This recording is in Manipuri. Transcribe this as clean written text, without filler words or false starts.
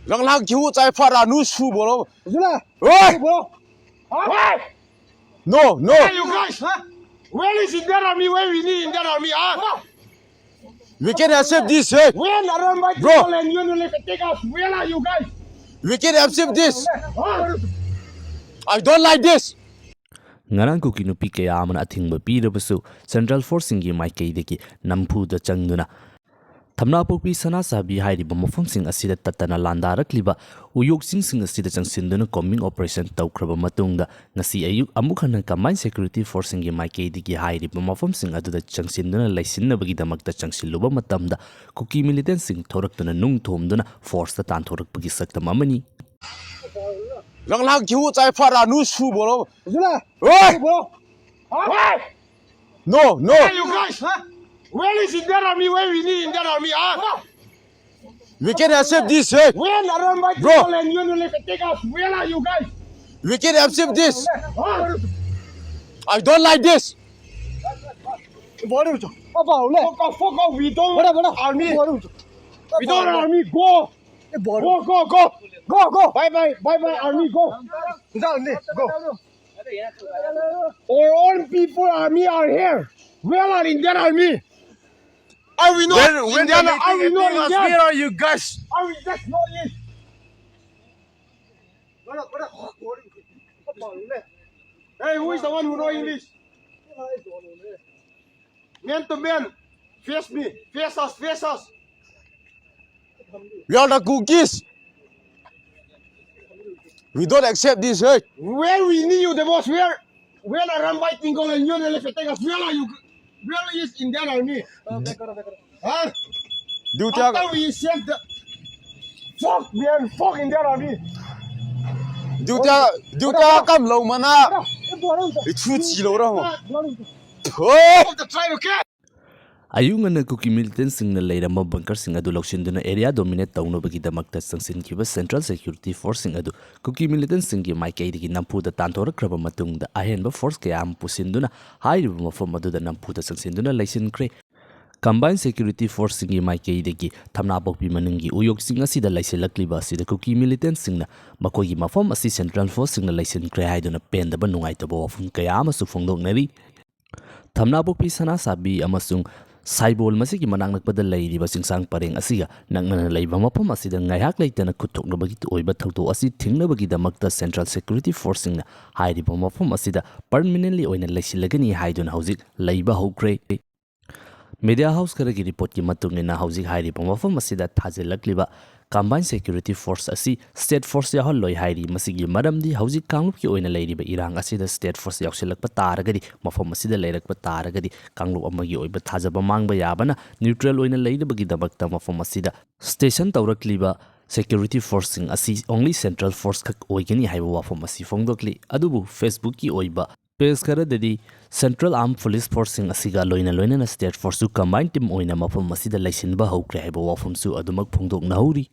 Lang lang kiu chai phara nu su bolo. Zula. Oi! Why? No, no. Hey, you guys! Where is Indian Army? Where we need Indian Army? Huh? We can accept this, hey. Where around my Bro. people and you will take us? Where are you guys? We can accept this. Huh? I don't like this. Ngarang Kuki no pi kaya amana athingba pirabasu Central Forcing gi maikaidagi nampuda changduna Thamna pokpi sana sabi hairiba mafamsing asida tatana landarakliba uyoksin asida changsinduna combing operation tawkraba matungda ngasi ayuk amuk hana combined security forcing gi maikaidagi hairiba mafamsing aduda changsinduna laisinabagi damakta changsiluba matamda Kuki militant sing thoraktuna nung thomduna force ta tan thorakpagi saktam amani Lang lang kiu chai phara nu su bolo. Zula. Oi! Why? No, no. Hey, you guys! Where is Indian Army? Where we need Indian Army? Huh? We can accept this, hey. Where around my Bro. people and you will take us? Where are you guys? We can accept this. Huh? I don't like this. Bora. Papa ule. Fuck off, we don't Bora. army. Bora. We don't army. Go. Bora. Go. Go. Bye, army. Go. Down there. Go. Our own people army are here. Where are Indian army? Are we not Indian? Are we not Indian? Where are you guys? Are we just not it? Bora. Papa ule. Hey, who is the one who know English? Man to man. Face me. Face us. We are the cookies. We don't accept this, hey. Where we need you the most? Where are Rambai Tingle and you will take us? Where are you? Where is Indian army? Huh? Duty After we save the fuck Indian army. duty kam lo mana. Bora. Itu chi lo ra ho. Bora. Oi! Fuck the tribe, okay? Ayungana Kuki militant singna leirama bunker sing adu loksinduna area dominate tawnobagi damakta sangsinkiba Central Security Force sing adu Kuki militant singi maikaidagi nampuda tantorakraba matungda ahenba force kayam pusinduna hairiba mafam aduda nampuda sangsinduna Lousinkhre Combined Security Force singi maikaidagi thamna pokpi manungi uyoksin asida laiselakliba asida Kuki militant singna makogi mafam asi Central Force singna Lousinkhre haiduna pendaba nungaitaba wafum kayama su phongdoknari thamna pokpi sana sabi amasung Saibol masigi manangnak lay di basing sang paring asiga nang nanalay mapam asida ngayak lay na kutok na bagit oiba tagto asi ting na bagida magta Central Security Forcing na hay di mapam asida permanently oina laysilagani hay dun hausik layba hokre Media House karagi report ki matungin na hausik hay di mapam asida thazilakliba Combined Security Force asi State Force ya holloi hairi masigi maramdi hauji kanglup ki oina leiriba irang asida State Force yauksilakpa taragadi mafam asida leirakpa taragadi kanglup amagi oiba thajaba mangba yabana neutral oina leiribagi damakta mafam asida station tawrakliba Security Forcing asi only Central Force kak oigani haiba wafam asi fongdokli adubu Facebook ki oiba page karadadi Central Armed Police Forcing asiga loina na State Force su combined team oina mafam asida laisinba hokre haiba wafam su adumak phongdok nahuri